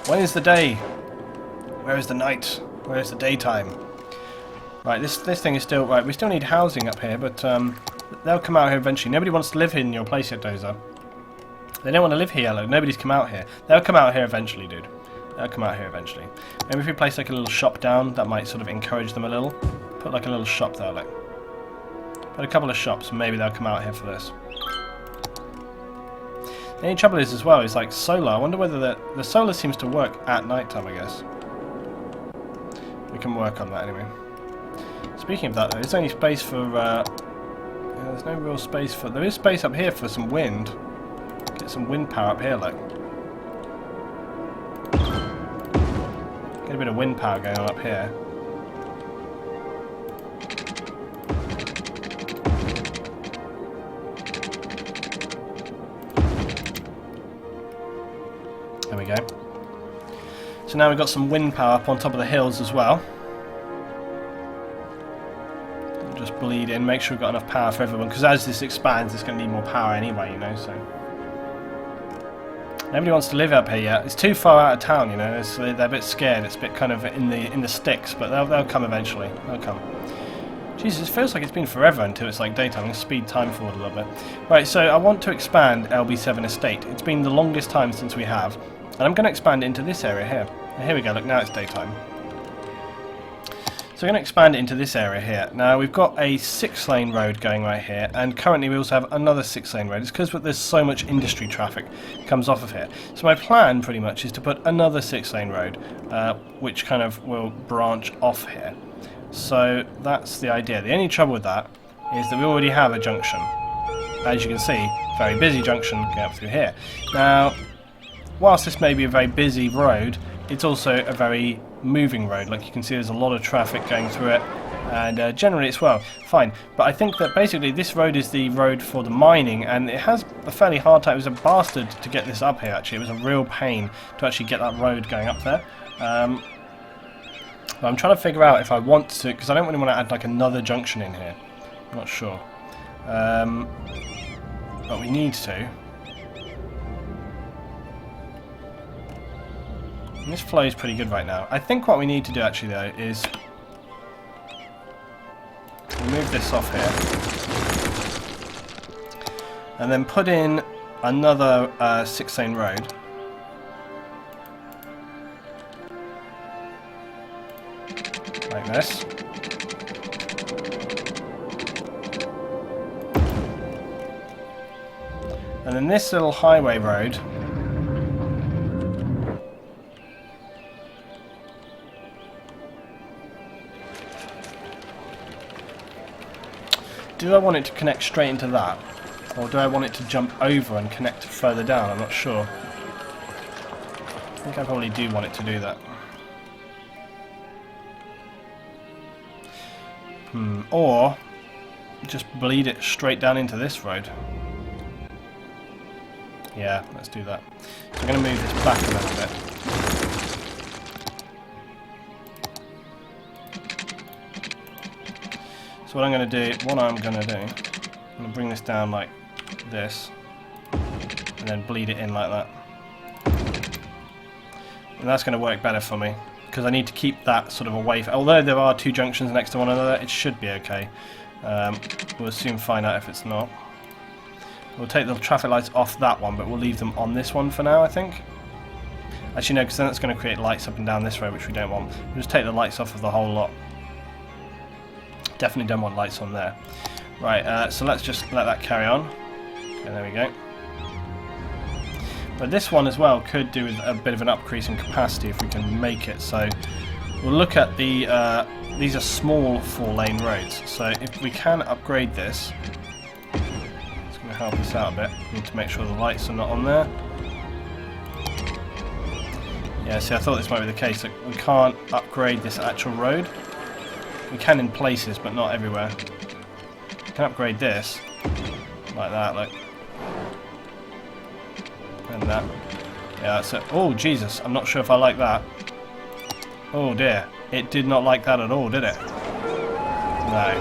When is the day? Where is the night? Where is the daytime? Right, this thing is still... Right, we still need housing up here, but they'll come out here eventually. Nobody wants to live in your place yet, Dozer. They don't want to live here, look. Nobody's come out here. They'll come out here eventually, dude. They'll come out here eventually. Maybe if we place like a little shop down, that might sort of encourage them a little. Put like a little shop there, like. Put a couple of shops, and maybe they'll come out here for this. The only trouble is, as well, is like solar. I wonder whether the solar seems to work at night time, I guess. We can work on that anyway. Speaking of that, though, there's only space for... yeah, there's no real space for... There is space up here for some wind. Get some wind power up here, like. Get a bit of wind power going on up here. There we go. So now we've got some wind power up on top of the hills as well. Just bleed in, make sure we've got enough power for everyone, because as this expands, it's going to need more power anyway, you know, so... Nobody wants to live up here yet. It's too far out of town, you know, so they're a bit scared. It's a bit kind of in the sticks, but they'll come eventually. They'll come. Jesus, it feels like it's been forever until it's like daytime. I'm going to speed time forward a little bit. Right, so I want to expand LB7 Estate. It's been the longest time since we have. And I'm going to expand it into this area here. And here we go, look, now it's daytime. So we're going to expand it into this area here. Now we've got a 6-lane road going right here, and currently we also have another 6-lane road. It's because there's so much industry traffic comes off of here. So my plan pretty much is to put another 6-lane road, which kind of will branch off here. So that's the idea. The only trouble with that is that we already have a junction. As you can see, very busy junction going up through here. Now, whilst this may be a very busy road, it's also a very moving road. Like you can see, there's a lot of traffic going through it, and generally it's fine. But I think that basically this road is the road for the mining, and it has a fairly hard time. It was a bastard to get this up here, actually. It was a real pain to actually get that road going up there. But I'm trying to figure out if I want to, because I don't really want to add like another junction in here. I'm not sure. But we need to. And this flows pretty good right now. I think what we need to do actually though is remove this off here and then put in another 6-lane road. Like this. And then this little highway road do I want it to connect straight into that? Or do I want it to jump over and connect further down? I'm not sure. I think I probably do want it to do that. Or just bleed it straight down into this road. Yeah, let's do that. So I'm going to move this back a little bit. So what I'm going to do, I'm going to bring this down like this, and then bleed it in like that. And that's going to work better for me, because I need to keep that sort of away. Although there are 2 junctions next to one another, it should be okay. We'll soon find out if it's not. We'll take the traffic lights off that one, but we'll leave them on this one for now, I think. Actually no, because then it's going to create lights up and down this road, which we don't want. We'll just take the lights off of the whole lot. Definitely don't want lights on there. Right, so let's just let that carry on. Okay, there we go. But this one as well could do with a bit of an increase in capacity if we can make it. So we'll look at the... these are small 4-lane roads. So if we can upgrade this, it's going to help us out a bit. We need to make sure the lights are not on there. Yeah, see, I thought this might be the case. Like, we can't upgrade this actual road. We can in places, but not everywhere. We can upgrade this, like that, like, and that. Yeah, that's it. Oh, Jesus, I'm not sure if I like that. Oh dear, it did not like that at all, did it? No.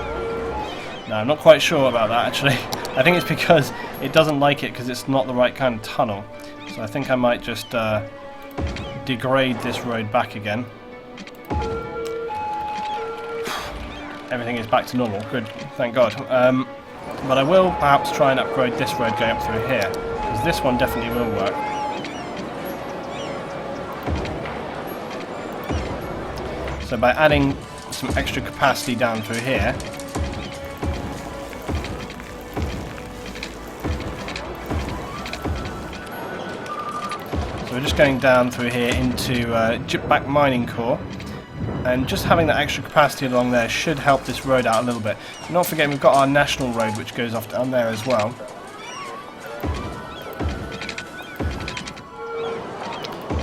No, I'm not quite sure about that, actually. I think it's because it doesn't like it because it's not the right kind of tunnel. So I think I might just degrade this road back again. Everything is back to normal. Good, thank God. But I will perhaps try and upgrade this road going up through here, because this one definitely will work. So by adding some extra capacity down through here, so we're just going down through here into Gypback Mining Core, and just having that extra capacity along there should help this road out a little bit. And not forgetting we've got our national road which goes off down there as well.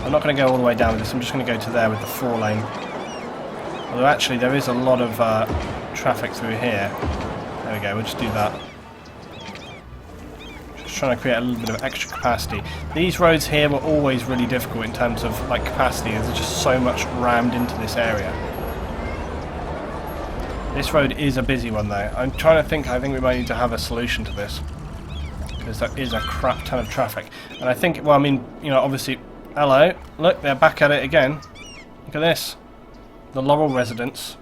I'm not going to go all the way down with this, I'm just going to go to there with the 4-lane. Although actually there is a lot of traffic through here. There we go, we'll just do that. Just trying to create a little bit of extra capacity. These roads here were always really difficult in terms of like capacity. There's just so much rammed into this area. This road is a busy one though. I'm trying to think, I think we might need to have a solution to this. Because there is a crap ton of traffic. And I think, well I mean, you know, obviously, hello, look, they're back at it again. Look at this. The Laurel residents.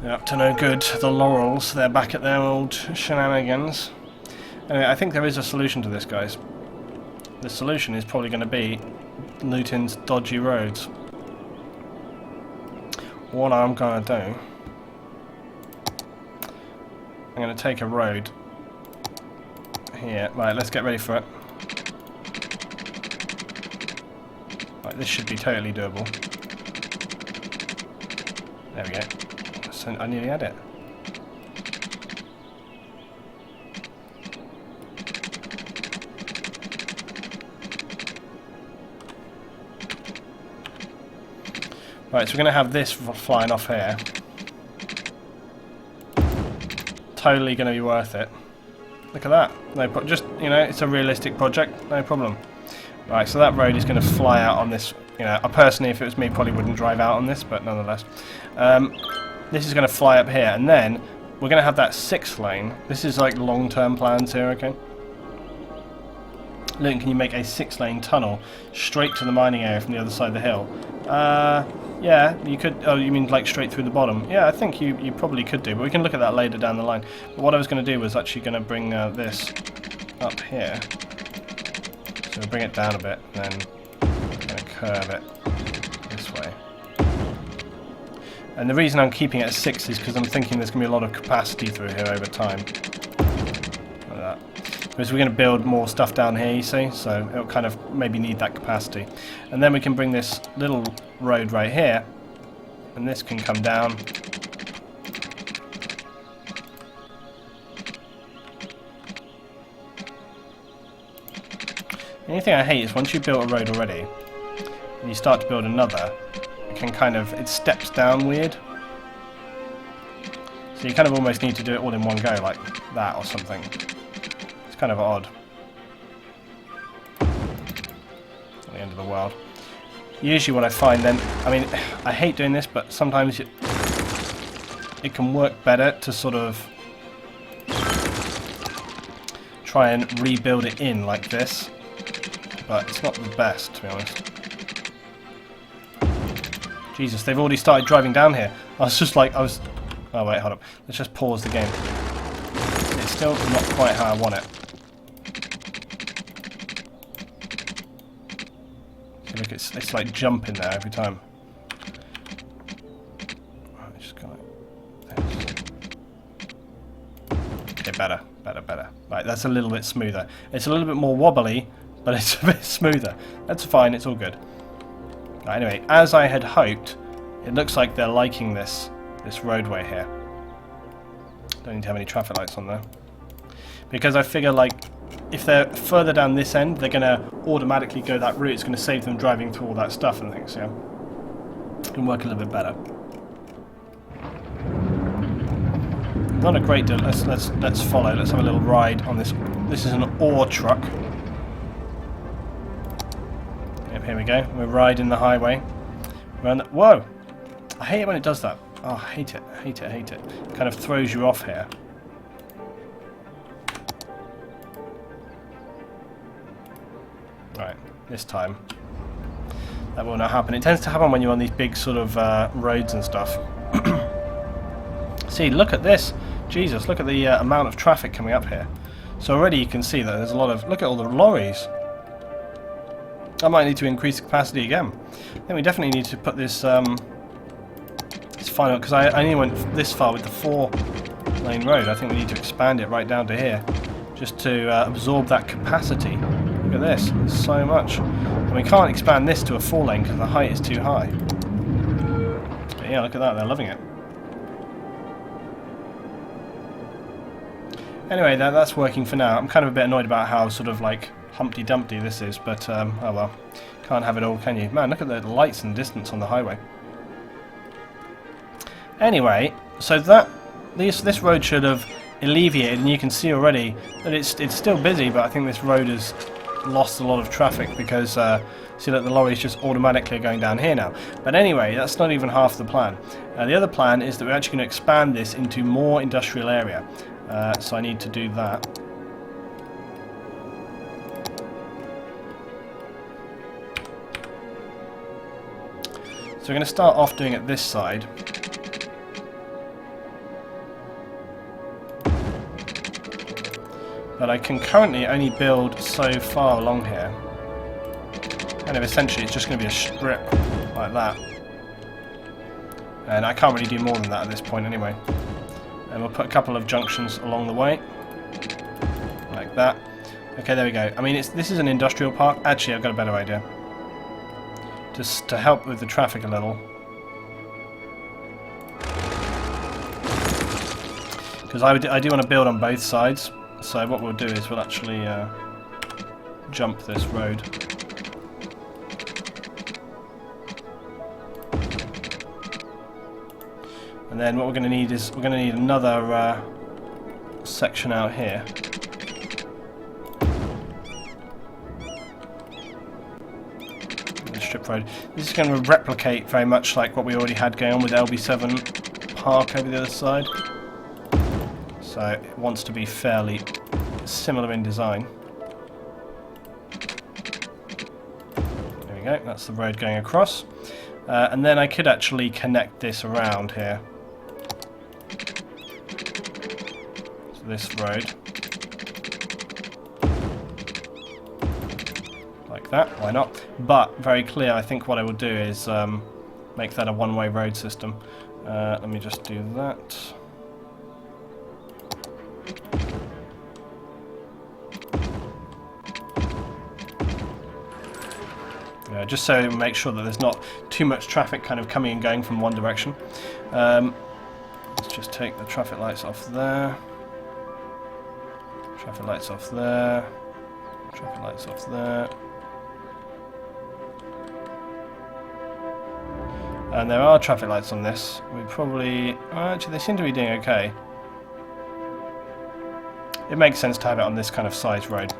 They're up to no good. The Laurels, they're back at their old shenanigans. Anyway, I think there is a solution to this, guys. The solution is probably going to be Luton's dodgy roads. What I'm going to do, I'm going to take a road here. Right, let's get ready for it. Right, this should be totally doable. There we go. So I nearly had it. Right, so we're going to have this flying off here. Totally going to be worth it. Look at that. No, just, you know, it's a realistic project. No problem. Right, so that road is going to fly out on this. You know, I personally, if it was me, probably wouldn't drive out on this, but nonetheless. This is going to fly up here, and then we're going to have that 6th lane. This is like long-term plans here, okay? Luton, can you make a 6-lane tunnel straight to the mining area from the other side of the hill? Yeah, you could. Oh, you mean like straight through the bottom? Yeah, I think you probably could do, but we can look at that later down the line. But what I was going to do was actually going to bring this up here. So we'll bring it down a bit, and then going to curve it this way. And the reason I'm keeping it at 6 is because I'm thinking there's going to be a lot of capacity through here over time. Like that. Because we're going to build more stuff down here, you see, so it'll kind of maybe need that capacity. And then we can bring this little road right here, and this can come down. The only thing I hate is once you build a road already, and you start to build another, it can kind of, it steps down weird. So you kind of almost need to do it all in one go, like that or something. It's kind of odd. Not the end of the world. Usually what I find then, I mean, I hate doing this, but sometimes it can work better to sort of try and rebuild it in like this. But it's not the best, to be honest. Jesus, they've already started driving down here. I was just like, oh wait, hold up. Let's just pause the game. It's still not quite how I want it. See, look, it's like jumping there every time. Right, just go like this. Okay, better. Right, that's a little bit smoother. It's a little bit more wobbly, but it's a bit smoother. That's fine, it's all good. Right, anyway, as I had hoped, it looks like they're liking this roadway here. Don't need to have any traffic lights on there. Because I figure, like, if they're further down this end, they're going to automatically go that route. It's going to save them driving through all that stuff and things, yeah. It can work a little bit better. Not a great deal. Let's follow. Let's have a little ride on this. This is an ore truck. Yep, here we go. We're riding the highway. Around the, whoa! I hate it when it does that. Oh, I hate it. Hate it. It kind of throws you off here. Right, this time. that will not happen. It tends to happen when you're on these big sort of roads and stuff. See, look at this. Jesus, look at the amount of traffic coming up here. So already you can see that there's a lot of... Look at all the lorries. I might need to increase the capacity again. I think we definitely need to put this this final... Because I only went this far with the 4-lane road. I think we need to expand it right down to here. Just to absorb that capacity. Look at this. There's so much. And we can't expand this to a 4-lane because the height is too high. But yeah, look at that. They're loving it. Anyway, that's working for now. I'm kind of a bit annoyed about how sort of like Humpty Dumpty this is, but oh well. Can't have it all, can you? Man, look at the lights and distance on the highway. Anyway, so this road should have alleviated, and you can see already that it's still busy, but I think this road has lost a lot of traffic because see that the lorries just automatically are going down here now. But anyway, that's not even half the plan. The other plan is that we're actually going to expand this into more industrial area. So I need to do that. So we're going to start off doing it this side. But I can currently only build so far along here. And essentially it's just going to be a strip like that. And I can't really do more than that at this point anyway. And we'll put a couple of junctions along the way. Like that. Okay, there we go. I mean, this is an industrial park. Actually, I've got a better idea. Just to help with the traffic a little. Because I do want to build on both sides. So what we'll do is we'll actually jump this road. And then what we're going to need is another section out here. The strip road. This is going to replicate very much like what we already had going on with LB7 Park over the other side. So it wants to be fairly similar in design. There we go. That's the road going across. And then I could actually connect this around here. This road like that, why not? But very clear, I think what I will do is make that a one-way road system. Let me just do that. Just so we make sure that there's not too much traffic kind of coming and going from one direction. Let's just take the traffic lights off there. Traffic lights off there. Traffic lights off there. And there are traffic lights on this. We probably... actually, they seem to be doing okay. It makes sense to have it on this kind of size road.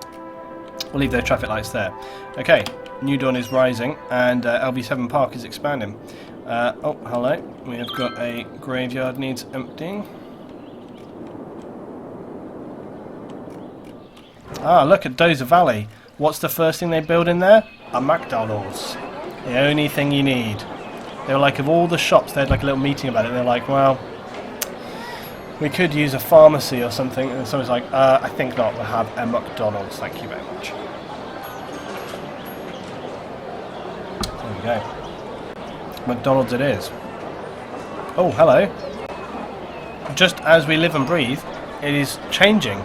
We'll leave those traffic lights there. Okay, New Dawn is rising, and LB7 Park is expanding. Oh, hello. We have got a graveyard needs emptying. Ah, look at Dozer Valley. What's the first thing they build in there? A McDonald's. The only thing you need. They were like, of all the shops, they had like a little meeting about it. They're like, well, we could use a pharmacy or something. And someone's like, I think not. We'll have a McDonald's. Thank you very much. There we go. McDonald's it is. Oh, hello. Just as we live and breathe, it is changing.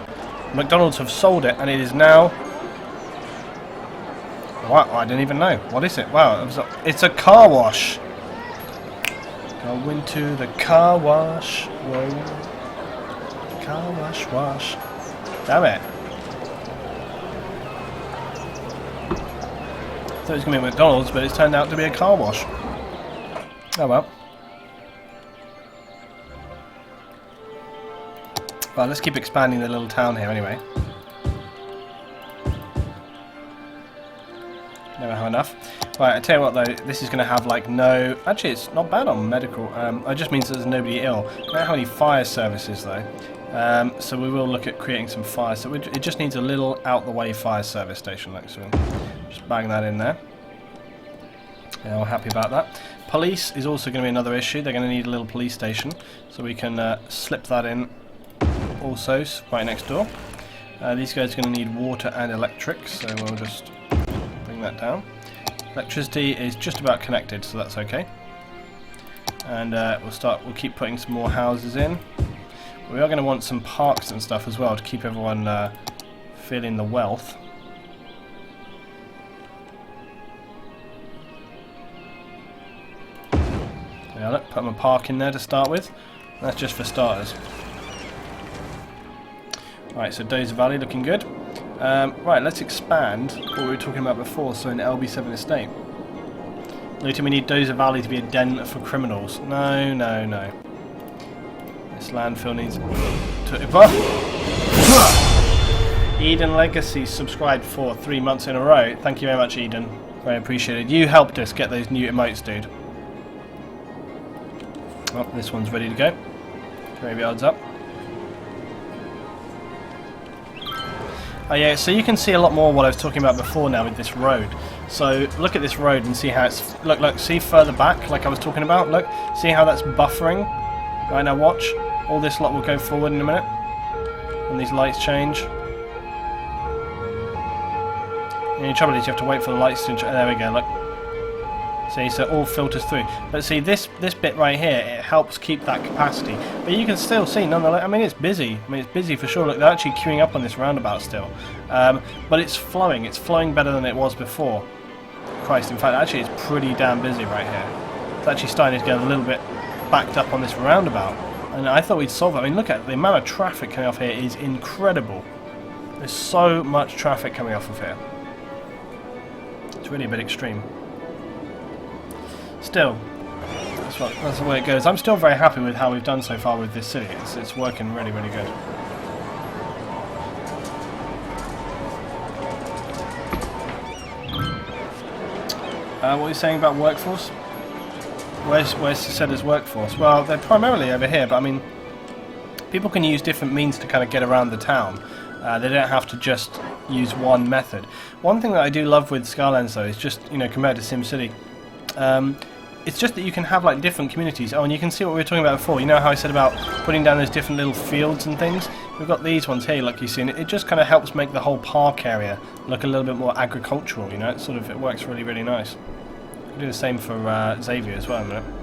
McDonald's have sold it, and it is now... Wow, I didn't even know. What is it? Wow, it's a car wash. Go into the car wash. Whoa. Car wash, wash. Damn it. I thought it was going to be a McDonald's, but it's turned out to be a car wash. Oh well. Well, let's keep expanding the little town here anyway. Never have enough. Right, I tell you what though, this is going to have like no... Actually, it's not bad on medical. It just means there's nobody ill. I don't have any fire services though. So we will look at creating some fire. So it just needs a little out-the-way fire service station. Like so. Just bang that in there. Yeah, we're happy about that. Police is also going to be another issue. They're going to need a little police station, so we can slip that in also right next door. These guys are going to need water and electric, so we'll just bring that down. Electricity is just about connected, so that's okay. And we'll keep putting some more houses in. We are going to want some parks and stuff as well to keep everyone feeling the wealth. Yeah, look, put them a park in there to start with. That's just for starters. Right, so Dozer Valley looking good. Right, let's expand what we were talking about before, so an LB7 estate. Luton, we need Dozer Valley to be a den for criminals. No, no, no. This landfill needs to evolve. Eden Legacy subscribed for 3 months in a row. Thank you very much, Eden. Very appreciated. You helped us get those new emotes, dude. Oh, this one's ready to go. Graveyard's up. Oh yeah, so you can see a lot more what I was talking about before now with this road. So look at this road and see how it's... Look, see further back, like I was talking about? Look, see how that's buffering? Right, now watch. All this lot will go forward in a minute. And these lights change. The only trouble is you have to wait for the lights to change. There we go, look. See, so it all filters through. But see, this bit right here, it helps keep that capacity. But you can still see, nonetheless, I mean, it's busy. I mean, it's busy for sure. Look, they're actually queuing up on this roundabout still. But it's flowing. It's flowing better than it was before. Christ, in fact, actually, it's pretty damn busy right here. It's actually starting to get a little bit backed up on this roundabout. And I thought we'd solve it. I mean, look at the amount of traffic coming off here is incredible. There's so much traffic coming off of here. It's really a bit extreme. Still, that's the way it goes. I'm still very happy with how we've done so far with this city. It's working really, really good. What are you saying about workforce? Where's said as workforce? Well, they're primarily over here, but I mean, people can use different means to kind of get around the town. They don't have to just use one method. One thing that I do love with Skylines, though, is just, you know, compared to SimCity, it's just that you can have like different communities. Oh, and you can see what we were talking about before. You know how I said about putting down those different little fields and things? We've got these ones here, like you see, and it just kind of helps make the whole park area look a little bit more agricultural, you know? It works really, really nice. We'll do the same for Xavier as well in a minute.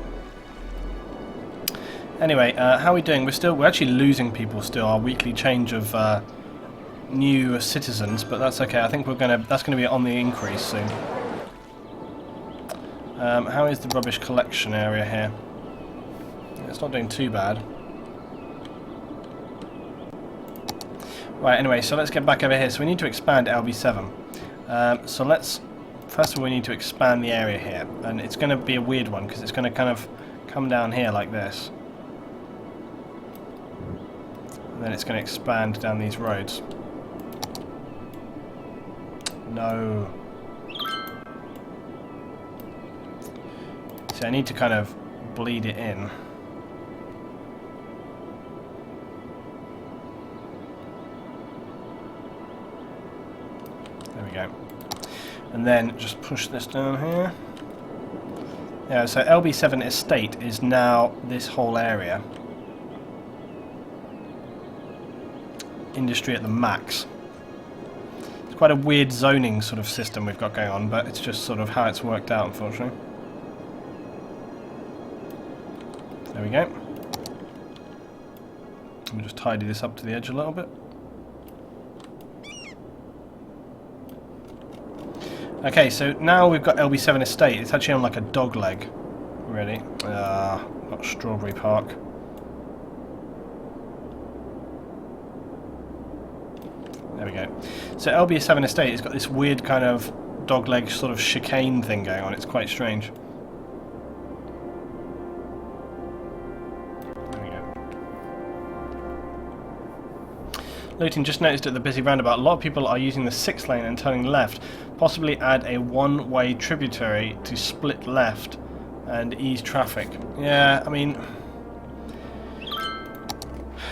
Anyway, how are we doing? We're actually losing people still, our weekly change of new citizens, but that's okay. I think that's gonna be on the increase soon. How is the rubbish collection area here? It's not doing too bad. Right, anyway, so let's get back over here. So we need to expand LB7. So first of all, we need to expand the area here. And it's going to be a weird one, because it's going to kind of come down here like this. And then it's going to expand down these roads. No. I need to kind of bleed it in. There we go. And then just push this down here. Yeah, so LB7 Estate is now this whole area. Industry at the max. It's quite a weird zoning sort of system we've got going on, but it's just sort of how it's worked out, unfortunately. There we go. Let me just tidy this up to the edge a little bit. Okay, so now we've got LB7 Estate. It's actually on like a dog leg, really. Got Strawberry Park. There we go. So LB7 Estate has got this weird kind of dog leg sort of chicane thing going on. It's quite strange. Luton, just noticed at the busy roundabout, a lot of people are using the 6 lane and turning left. Possibly add a one-way tributary to split left and ease traffic. Yeah, I mean,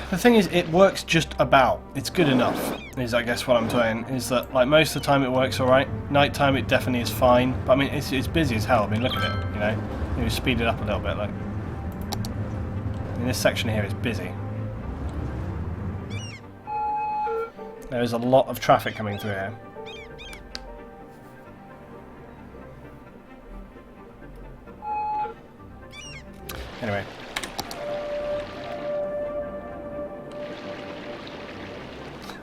The thing is, it works just about. It's good enough, is I guess what I'm saying, is that like most of the time it works alright. Nighttime it definitely is fine, but I mean it's busy as hell. I mean look at it, you know. Maybe speed it up a little bit, like. In this section here is busy. There is a lot of traffic coming through here. Anyway.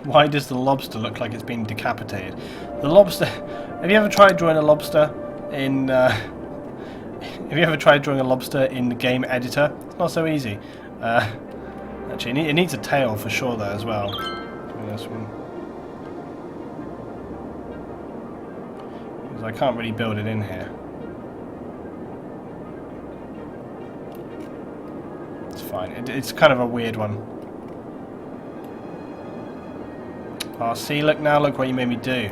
Why does the lobster look like it's been decapitated? The lobster... Have you ever tried drawing a lobster in... have you ever tried drawing a lobster in the game editor? It's not so easy. Actually, it needs a tail for sure though as well. This one. Because I can't really build it in here. It's fine. It's kind of a weird one. Oh, see, look now, look what you made me do.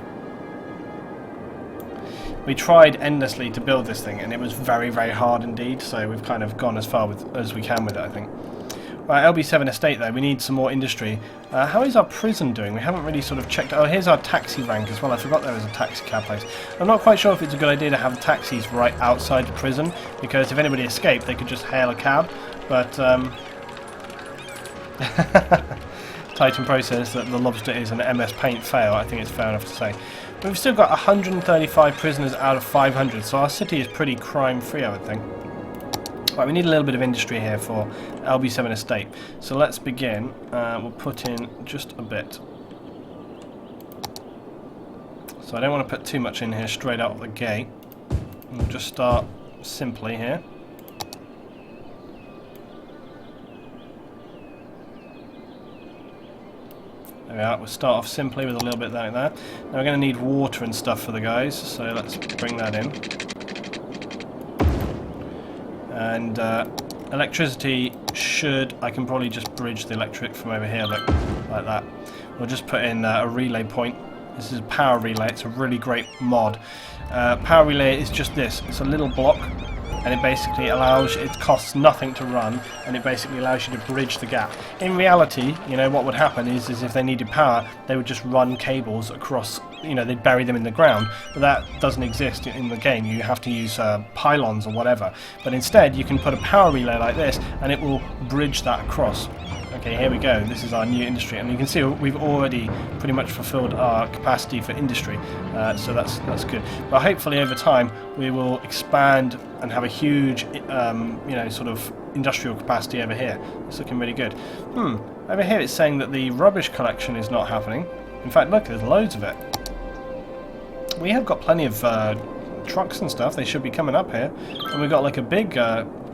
We tried endlessly to build this thing, and it was very, very hard indeed, so we've kind of gone as far as we can with it, I think. Right, LB7 Estate, though, we need some more industry. How is our prison doing? We haven't really sort of checked... Oh, here's our taxi rank as well. I forgot there was a taxi cab place. I'm not quite sure if it's a good idea to have taxis right outside the prison, because if anybody escaped, they could just hail a cab, but... Titan Pro says that the lobster is an MS Paint fail. I think it's fair enough to say. But we've still got 135 prisoners out of 500, so our city is pretty crime-free, I would think. Right, we need a little bit of industry here for LB7 Estate. So let's begin. We'll put in just a bit. So I don't want to put too much in here straight out of the gate. We'll just start simply here. There we are. We'll start off simply with a little bit like that. Now we're going to need water and stuff for the guys, so let's bring that in. And electricity I can probably just bridge the electric from over here, look, like that. We'll just put in a relay point. This is a power relay, it's a really great mod. Power relay is just this, it's a little block, and it basically allows, it costs nothing to run, and it basically allows you to bridge the gap. In reality, you know, what would happen is if they needed power, they would just run cables across, you know, they'd bury them in the ground, but that doesn't exist in the game. You have to use pylons or whatever, but instead you can put a power relay like this, and it will bridge that across. Okay, here we go. This is our new industry, and you can see we've already pretty much fulfilled our capacity for industry, so that's good. But hopefully over time we will expand and have a huge, you know, sort of industrial capacity over here. It's looking really good. Over here it's saying that the rubbish collection is not happening. In fact, look, there's loads of it. We have got plenty of trucks and stuff. They should be coming up here, and we've got like a big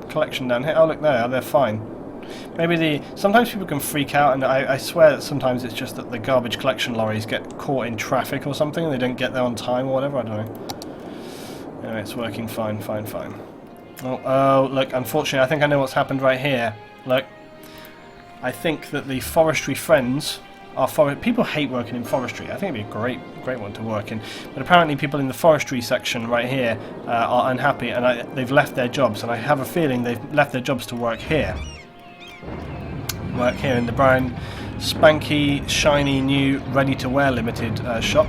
collection down here. Oh, look there, they're fine. Maybe sometimes people can freak out, and I swear that sometimes it's just that the garbage collection lorries get caught in traffic or something, and they don't get there on time or whatever, I don't know. Anyway, it's working fine. Oh, look, unfortunately, I think I know what's happened right here. Look, I think that the forestry friends people hate working in forestry. I think it'd be a great one to work in. But apparently people in the forestry section right here are unhappy, and they've left their jobs, and I have a feeling they've left their jobs to work here. Work here in the brown, spanky, shiny, new, ready-to-wear limited shop.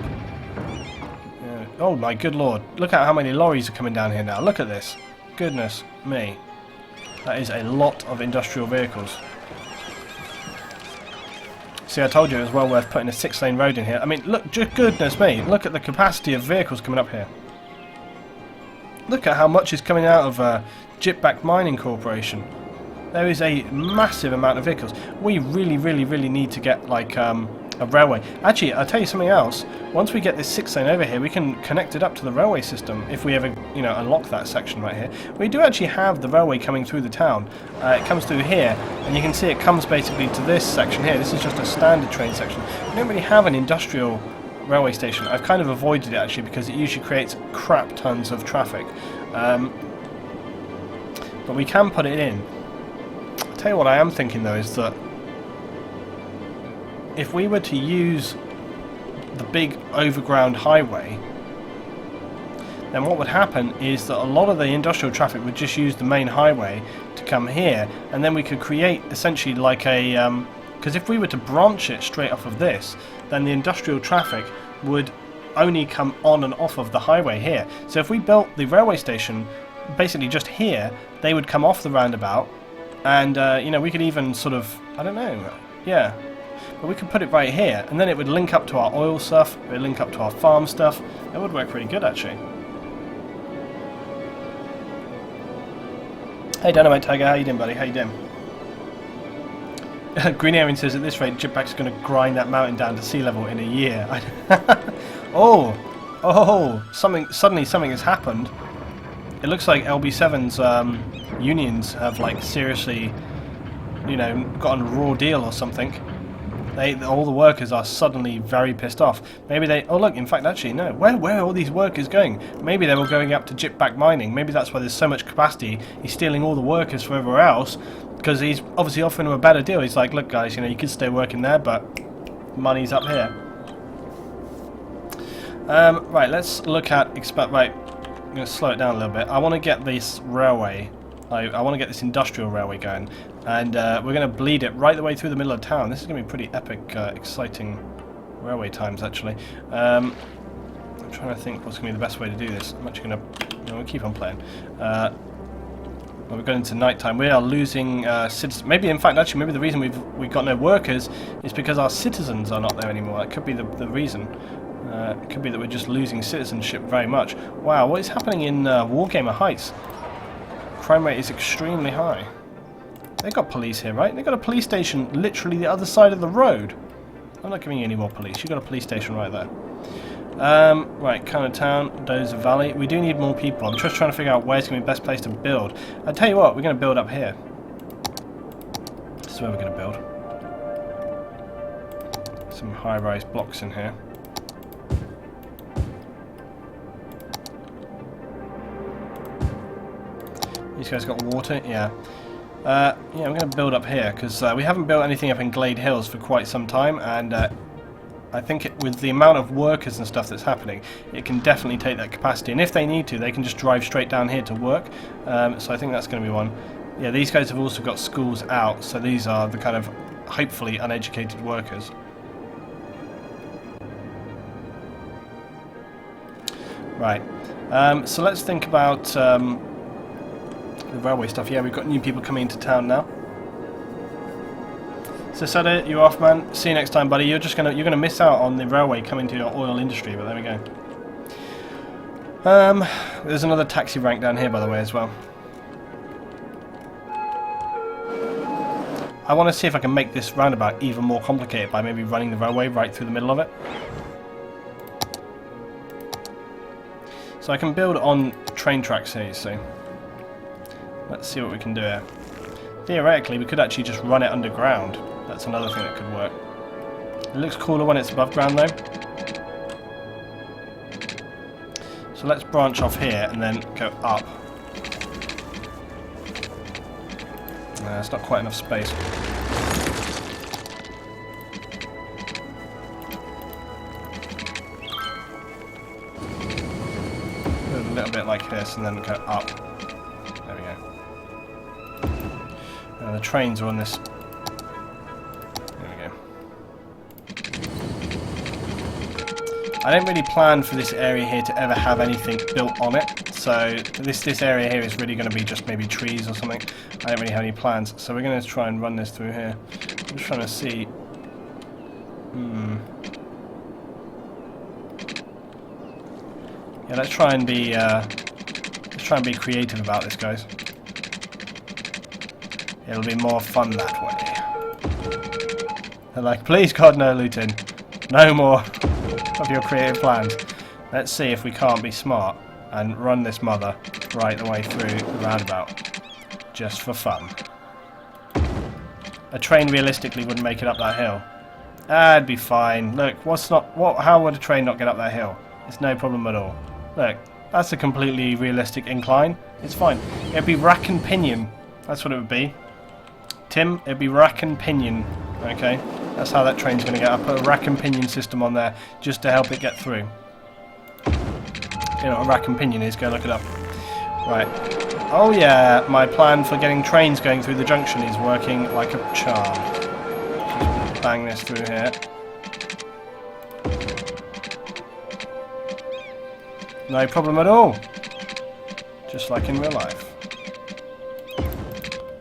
Oh my good lord, look at how many lorries are coming down here now. Look at this. Goodness me. That is a lot of industrial vehicles. See, I told you it was well worth putting a 6-lane road in here. I mean, look, just goodness me, look at the capacity of vehicles coming up here. Look at how much is coming out of Jitback Mining Corporation. There is a massive amount of vehicles. We really need to get like a railway. Actually, I'll tell you something else. Once we get this 6-lane over here, we can connect it up to the railway system if we ever, you know, unlock that section right here. We do actually have the railway coming through the town. It comes through here, and you can see it comes basically to this section here. This is just a standard train section. We don't really have an industrial railway station. I've kind of avoided it actually because it usually creates crap tons of traffic. But we can put it in. I'll tell you what I am thinking though is that if we were to use the big overground highway, then what would happen is that a lot of the industrial traffic would just use the main highway to come here, and then we could create essentially like a Because if we were to branch it straight off of this, then the industrial traffic would only come on and off of the highway here. So if we built the railway station basically just here, they would come off the roundabout, and you know, we could even sort of, I don't know, yeah, but we could put it right here, and then it would link up to our oil stuff, it would link up to our farm stuff. It would work pretty good, actually. Hey Dynamite Tiger, how you doing, buddy? How you doing? Green Aaron says, at this rate, Jetpack's going to grind that mountain down to sea level in a year. Oh, suddenly something has happened. It looks like LB7's unions have, like, seriously, you know, gotten a raw deal or something. All the workers are suddenly very pissed off. Maybe they... Oh, look, in fact, actually, no. Where are all these workers going? Maybe they were going up to Jitback mining. Maybe that's why there's so much capacity. He's stealing all the workers from everywhere else, because he's obviously offering them a better deal. He's like, look, guys, you know, you could stay working there, but money's up here. Right, let's look at... Right, I'm going to slow it down a little bit. I want to get this railway... I want to get this industrial railway going, and we're going to bleed it right the way through the middle of town. This is going to be pretty epic, exciting railway times, actually. I'm trying to think what's going to be the best way to do this. I'm actually going to... No, we'll keep on playing. Well, we're going into night time. We are losing citizens. Maybe, in fact, actually, maybe the reason we've got no workers is because our citizens are not there anymore. That could be the reason. It could be that we're just losing citizenship very much. Wow, what is happening in Wargamer Heights? Crime rate is extremely high. They've got police here, right? They've got a police station literally the other side of the road. I'm not giving you any more police. You've got a police station right there. Right, kind of town, Dozer Valley. We do need more people. I'm just trying to figure out where's going to be the best place to build. I'll tell you what, we're going to build up here. This is where we're going to build. Some high-rise blocks in here. These guys got water? Yeah. Yeah, I'm going to build up here, because we haven't built anything up in Glade Hills for quite some time, and I think with the amount of workers and stuff that's happening, it can definitely take that capacity. And if they need to, they can just drive straight down here to work. So I think that's going to be one. Yeah, these guys have also got schools out, so these are the kind of, hopefully, uneducated workers. Right. So let's think about... the railway stuff. Yeah, we've got new people coming into town now. So Sada, you're off, man. See you next time, buddy. You're gonna miss out on the railway coming to your oil industry, but there we go. There's another taxi rank down here, by the way, as well. I want to see if I can make this roundabout even more complicated by maybe running the railway right through the middle of it. So I can build on train tracks here, you see. Let's see what we can do here. Theoretically, we could actually just run it underground. That's another thing that could work. It looks cooler when it's above ground, though. So let's branch off here and then go up. It's not quite enough space. Do a little bit like this and then go up. There we go. The trains are on this. There we go. I don't really plan for this area here to ever have anything built on it. So this area here is really going to be just maybe trees or something. I don't really have any plans. So we're going to try and run this through here. I'm just trying to see. Yeah, let's try and be creative about this, guys. It'll be more fun that way. They're like, please God, no looting. No more of your creative plans. Let's see if we can't be smart and run this mother right the way through the roundabout. Just for fun. A train realistically wouldn't make it up that hill. It'd be fine. Look, how would a train not get up that hill? It's no problem at all. Look, that's a completely realistic incline. It's fine. It'd be rack and pinion. That's what it would be. Tim, it'd be rack and pinion. Okay? That's how that train's going to get up. Put a rack and pinion system on there just to help it get through. You know what a rack and pinion is? Go look it up. Right. Oh yeah, my plan for getting trains going through the junction is working like a charm. bang this through here. No problem at all. Just like in real life.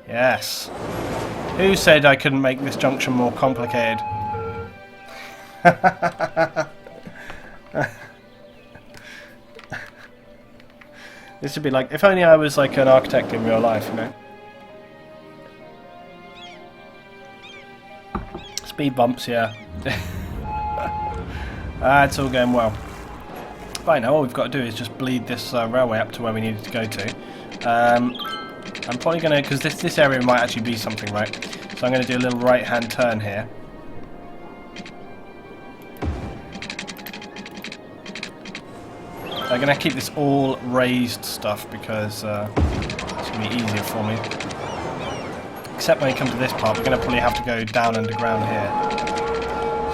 Yes. Who said I couldn't make this junction more complicated? This would be like, if only I was like an architect in real life, you know? Speed bumps, yeah. It's all going well. Right, now all we've got to do is just bleed this railway up to where we need it to go to. I'm probably going to, because this area might actually be something, right? So I'm going to do a little right-hand turn here. I'm going to keep this all raised stuff because it's going to be easier for me. Except when you come to this part, we're going to probably have to go down underground here.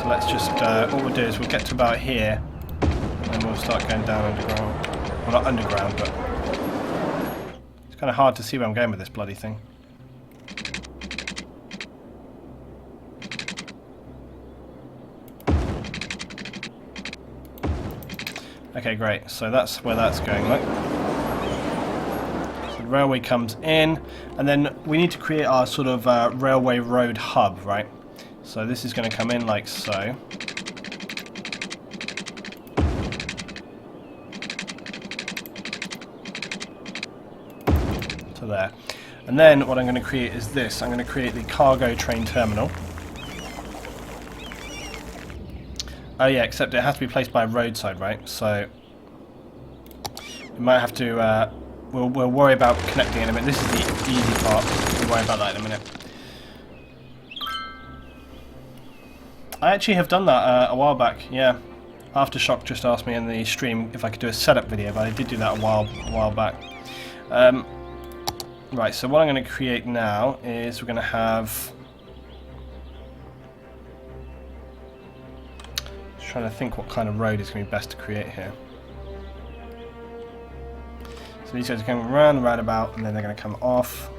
So let's just, what we'll do is we'll get to about here, and we'll start going down underground. Well, not underground, but it's kind of hard to see where I'm going with this bloody thing. Okay, great. So that's where that's going, look. So the railway comes in, and then we need to create our sort of railway road hub, right? So this is going to come in like so. To there. And then what I'm going to create is this. I'm going to create the cargo train terminal. Oh yeah, except it has to be placed by a roadside, right? So we might have to. We'll worry about connecting in a minute. This is the easy part. We'll worry about that in a minute. I actually have done that a while back. Yeah, Aftershock just asked me in the stream if I could do a setup video, but I did do that a while back. Right. So what I'm going to create now is we're going to have. Trying to think what kind of road is going to be best to create here. So these guys are going around the roundabout, and then they're going to come off.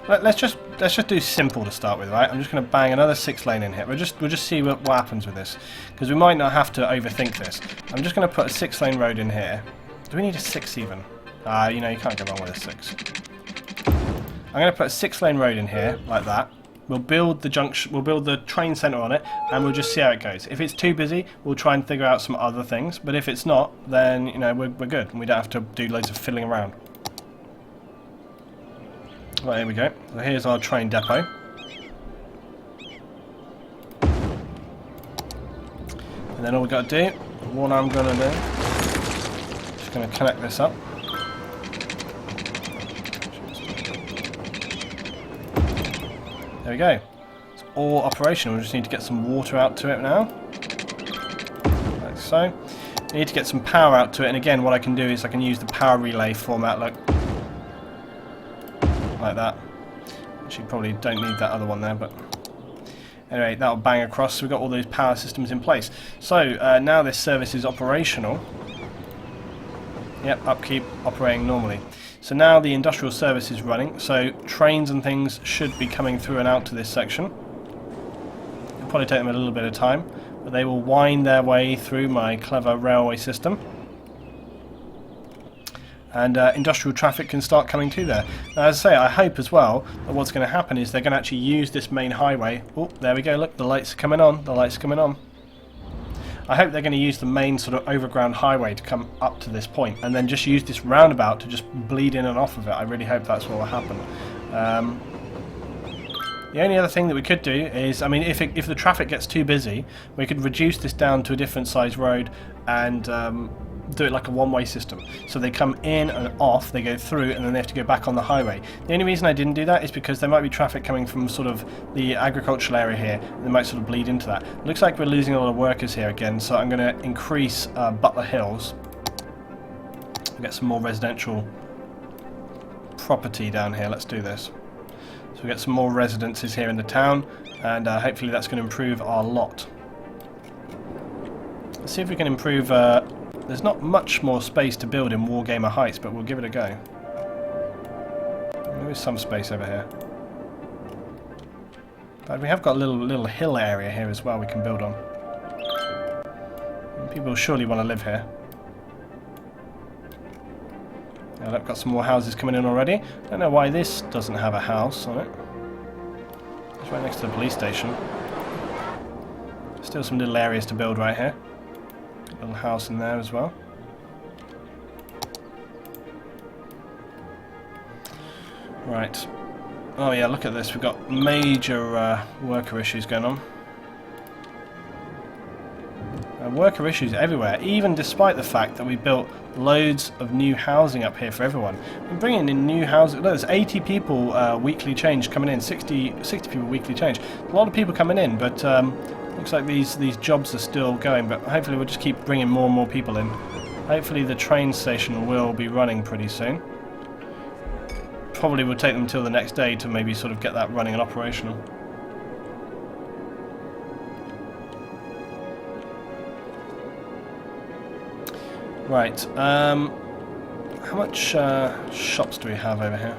Let's just do simple to start with, right? I'm just going to bang another 6-lane in here. We'll just see what happens with this, because we might not have to overthink this. I'm just going to put a 6-lane road in here. Do we need a 6 even? You know, you can't go wrong with a 6. I'm going to put a 6-lane road in here, like that. We'll build the junction, we'll build the train centre on it, and we'll just see how it goes. If it's too busy, we'll try and figure out some other things. But if it's not, then, you know, we're good, and we don't have to do loads of fiddling around. Right, here we go. So here's our train depot. And then all we've got to do, what I'm going to do, just going to connect this up. There we go. It's all operational. We just need to get some water out to it now. Like so. We need to get some power out to it, and again what I can do is I can use the power relay format, look. Like that. Actually probably don't need that other one there, but anyway, that'll bang across. So we've got all those power systems in place. So now this service is operational. Yep, upkeep, operating normally. So now the industrial service is running, so trains and things should be coming through and out to this section. It'll probably take them a little bit of time, but they will wind their way through my clever railway system. And industrial traffic can start coming to there. Now, as I say, I hope as well that what's going to happen is they're going to actually use this main highway. Oh, there we go, look, the lights are coming on, the lights are coming on. I hope they're going to use the main sort of overground highway to come up to this point, and then just use this roundabout to just bleed in and off of it. I really hope that's what will happen. The only other thing that we could do is, I mean, if the traffic gets too busy, we could reduce this down to a different size road and do it like a one-way system. So they come in and off, they go through, and then they have to go back on the highway. The only reason I didn't do that is because there might be traffic coming from sort of the agricultural area here, and they might sort of bleed into that. It looks like we're losing a lot of workers here again, so I'm going to increase Butler Hills. Get some more residential property down here. Let's do this. So we get some more residences here in the town, and hopefully that's going to improve our lot. Let's see if we can improve... there's not much more space to build in Wargamer Heights, but we'll give it a go. There is some space over here. But we have got a little hill area here as well we can build on. And people surely want to live here. Now I've got some more houses coming in already. Don't know why this doesn't have a house on it. It's right next to the police station. Still some little areas to build right here. Little house in there as well. Right. Oh yeah, look at this. We've got major worker issues going on. Worker issues everywhere, even despite the fact that we built loads of new housing up here for everyone. We're bringing in new housing. Look, there's 80 people weekly change coming in, 60 people weekly change. A lot of people coming in, but looks like these jobs are still going, but hopefully we'll just keep bringing more and more people in. Hopefully the train station will be running pretty soon. Probably will take them until the next day to maybe sort of get that running and operational. Right, how much shops do we have over here?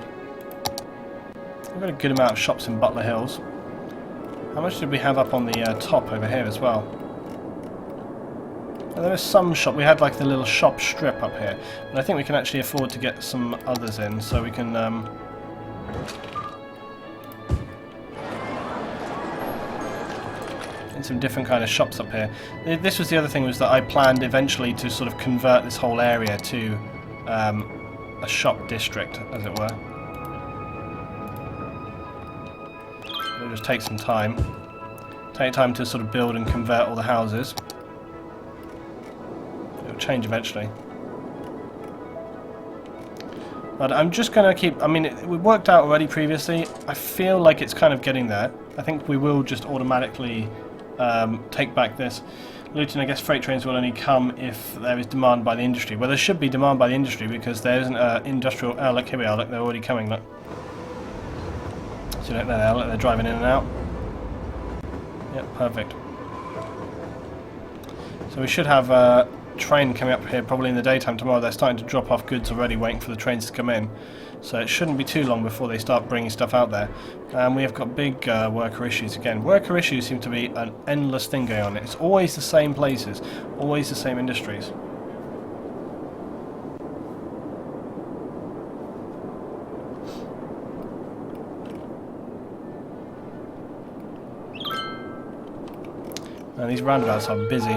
We've got a good amount of shops in Butler Hills. How much did we have up on the top over here as well? Well, there is some shop. We had like the little shop strip up here, but I think we can actually afford to get some others in, so we can some different kind of shops up here. This was the other thing, was that I planned eventually to sort of convert this whole area to a shop district, as it were. It'll just take some time. Take time to sort of build and convert all the houses. It'll change eventually. But I'm just going to keep... I mean, we worked out already previously. I feel like it's kind of getting there. I think we will just automatically take back this. Luton, I guess freight trains will only come if there is demand by the industry. Well, there should be demand by the industry because there isn't an industrial... Oh, look, here we are. Look, they're already coming, look. So look, there they are. Look, they're driving in and out. Yep, perfect. So we should have a train coming up here probably in the daytime tomorrow. They're starting to drop off goods already, waiting for the trains to come in. So it shouldn't be too long before they start bringing stuff out there. And we have got big worker issues again. Worker issues seem to be an endless thing going on. It's always the same places, always the same industries. And these roundabouts are busy.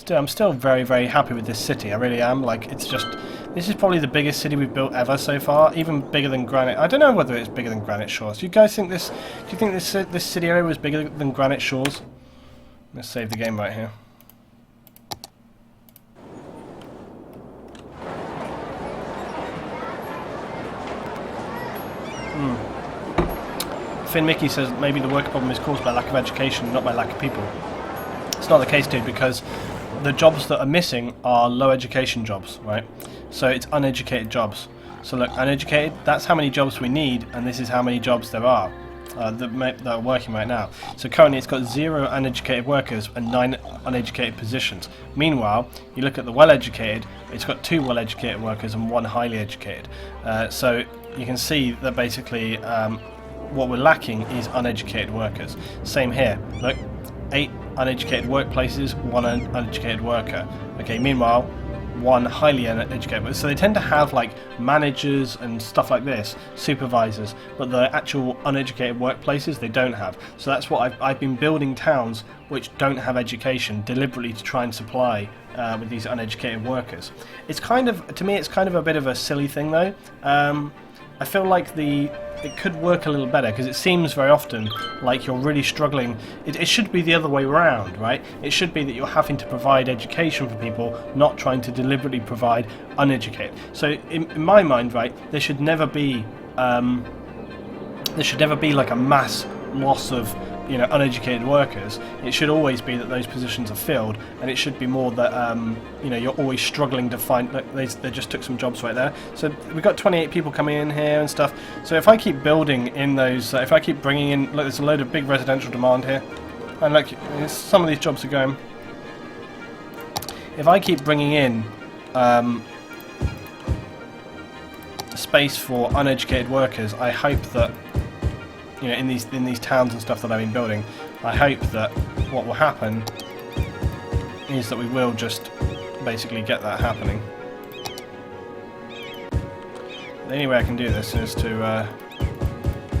I'm still very, very happy with this city. I really am. Like, it's just... This is probably the biggest city we've built ever so far. Even bigger than Granite... I don't know whether it's bigger than Granite Shores. Do you guys think this... Do you think this city area was bigger than Granite Shores? Let's save the game right here. Finn Mickey says maybe the worker problem is caused by lack of education, not by lack of people. It's not the case, dude, because the jobs that are missing are low education jobs, right? So it's uneducated jobs. So look, uneducated, that's how many jobs we need, and this is how many jobs there are that are working right now. So currently it's got 0 uneducated workers and 9 uneducated positions. Meanwhile, you look at the well-educated, it's got 2 well-educated workers and 1 highly educated. So you can see that basically what we're lacking is uneducated workers. Same here, look. 8 uneducated workplaces, 1 uneducated worker. Okay, meanwhile, 1 highly uneducated worker. So they tend to have like managers and stuff like this, supervisors, but the actual uneducated workplaces they don't have. So that's what I've been building towns which don't have education deliberately to try and supply with these uneducated workers. It's kind of, to me, it's kind of a bit of a silly thing though. I feel like it could work a little better because it seems very often like you're really struggling. It should be the other way around, right? It should be that you're having to provide education for people, not trying to deliberately provide uneducated. So in my mind, right, there should never be like a mass loss of uneducated workers. It should always be that those positions are filled, and it should be more that you're always struggling to find. Look, they just took some jobs right there. So we've got 28 people coming in here and stuff. So if I keep building in those, if I keep bringing in, look, there's a load of big residential demand here. And look, some of these jobs are going. If I keep bringing in space for uneducated workers, I hope that, you know, in these towns and stuff that I've been building, I hope that what will happen is that we will just basically get that happening. The only way I can do this is to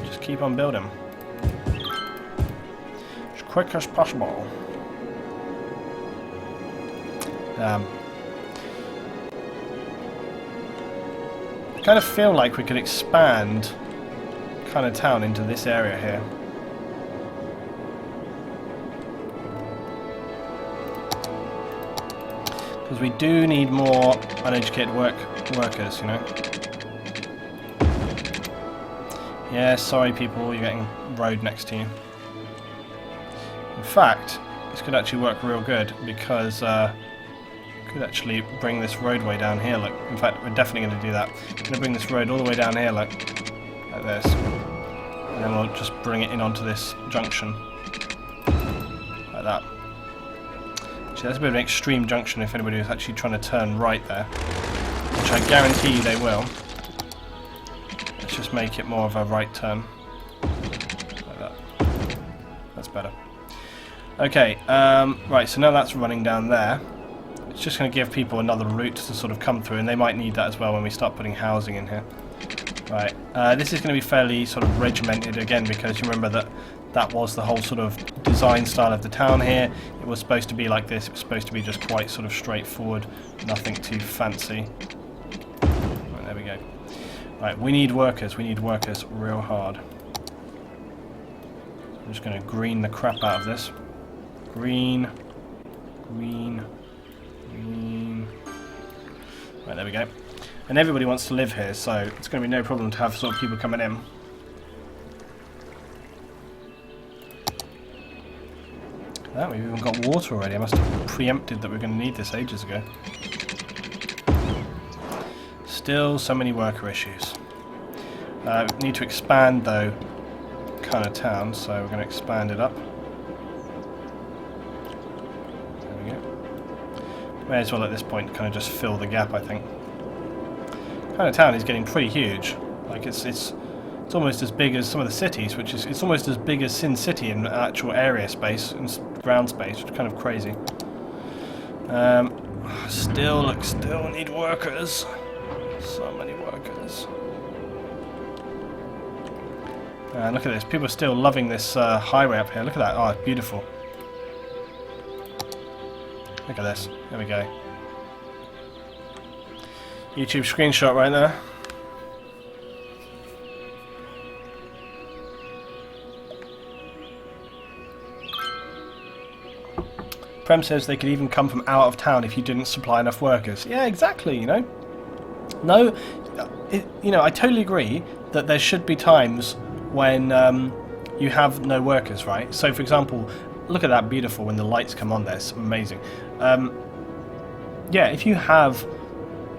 just keep on building as quick as possible. I kind of feel like we could expand kind of town into this area here. Because we do need more uneducated workers, you know. Yeah, sorry people, you're getting road next to you. In fact, this could actually work real good because could actually bring this roadway down here, look. In fact, we're definitely going to do that. We're going to bring this road all the way down here, look. Like this. And then we'll just bring it in onto this junction. Like that. Actually, that's a bit of an extreme junction if anybody was actually trying to turn right there. Which I guarantee you they will. Let's just make it more of a right turn. Like that. That's better. Okay, right, so now that's running down there. It's just going to give people another route to sort of come through, and they might need that as well when we start putting housing in here. Right, this is going to be fairly sort of regimented again, because you remember that that was the whole sort of design style of the town here. It was supposed to be like this. It was supposed to be just quite sort of straightforward, nothing too fancy. Right, there we go. Right, we need workers real hard. I'm just going to green the crap out of this. Green, green, green. Right, there we go. And everybody wants to live here, so it's going to be no problem to have sort of people coming in. Oh, we've even got water already. I must have preempted that we were going to need this ages ago. Still so many worker issues. We need to expand, though, kind of town, so we're going to expand it up. There we go. May as well at this point kind of just fill the gap, I think. Kind of town is getting pretty huge. Like it's almost as big as some of the cities, which is it's almost as big as Sin City in actual area space and ground space, which is kind of crazy. Still need workers. So many workers. And look at this. People are still loving this highway up here. Look at that. Oh, it's beautiful. Look at this. There we go. YouTube screenshot right there. Prem says they could even come from out of town if you didn't supply enough workers. Yeah, exactly, you know. No, you know, I totally agree that there should be times when you have no workers, right? So, for example, look at that beautiful when the lights come on there. It's amazing. Yeah, if you have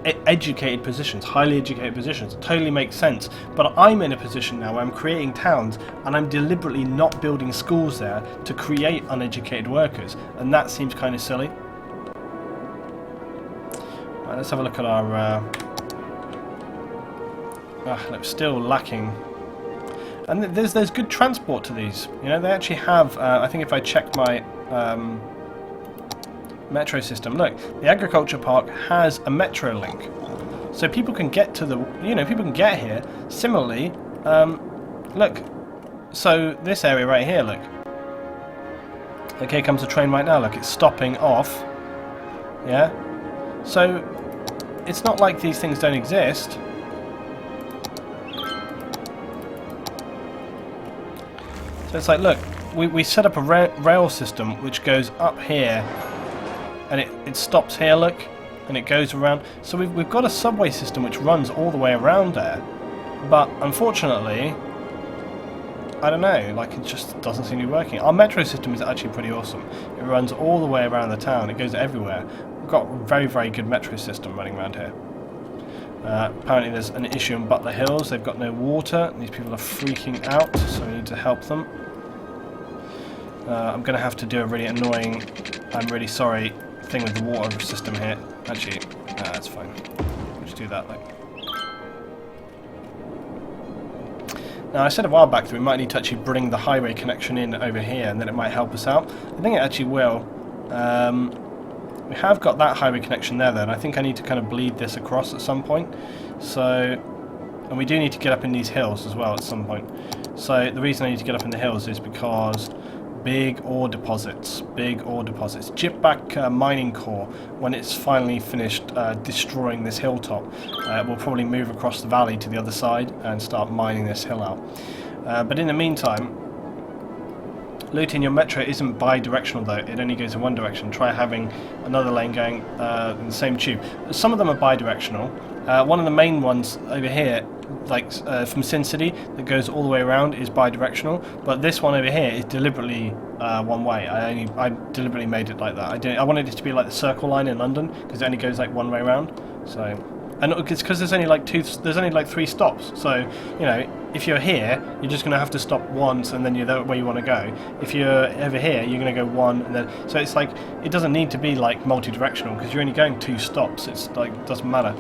educated positions, highly educated positions, it totally makes sense. But I'm in a position now where I'm creating towns and I'm deliberately not building schools there to create uneducated workers, and that seems kind of silly. Right, let's have a look at our look, still lacking. And there's good transport to these. You know, they actually have. I think if I checked my metro system, look, the agriculture park has a metro link, so people can get to the. You know, people can get here. Similarly, look. So this area right here, look. Okay, comes a train right now. Look, it's stopping off. Yeah. So it's not like these things don't exist. So it's like, look, we set up a rail system which goes up here, and it stops here, look, and it goes around. So we've got a subway system which runs all the way around there, but unfortunately, I don't know, like it just doesn't seem to be working. Our metro system is actually pretty awesome. It runs all the way around the town, it goes everywhere. We've got a very, very good metro system running around here. Apparently there's an issue in Butler Hills. They've got no water. These people are freaking out, so we need to help them. I'm going to have to do a really annoying, I'm really sorry, thing with the water system here. Actually, that's fine. We'll just do that. Now, I said a while back that we might need to actually bring the highway connection in over here, and then it might help us out. I think it actually will. We have got that highway connection there, though, and I think I need to kind of bleed this across at some point. So, and we do need to get up in these hills as well at some point. So the reason I need to get up in the hills is because big ore deposits, chip back mining core, when it's finally finished destroying this hilltop, we'll probably move across the valley to the other side and start mining this hill out. But in the meantime, looting your metro isn't bi-directional though, it only goes in one direction. Try having another lane going in the same tube. Some of them are bi-directional. One of the main ones over here, like from Sin City, that goes all the way around, is bi-directional, but this one over here is deliberately one way. I deliberately made it like that. I wanted it to be like the Circle Line in London, because it only goes like one way around. So, and it's because there's only like 3 stops. So, you know, if you're here, you're just going to have to stop once, and then you're there where you want to go. If you're over here, you're going to go one, and then so it's like it doesn't need to be like multi-directional because you're only going 2 stops. It's like doesn't matter.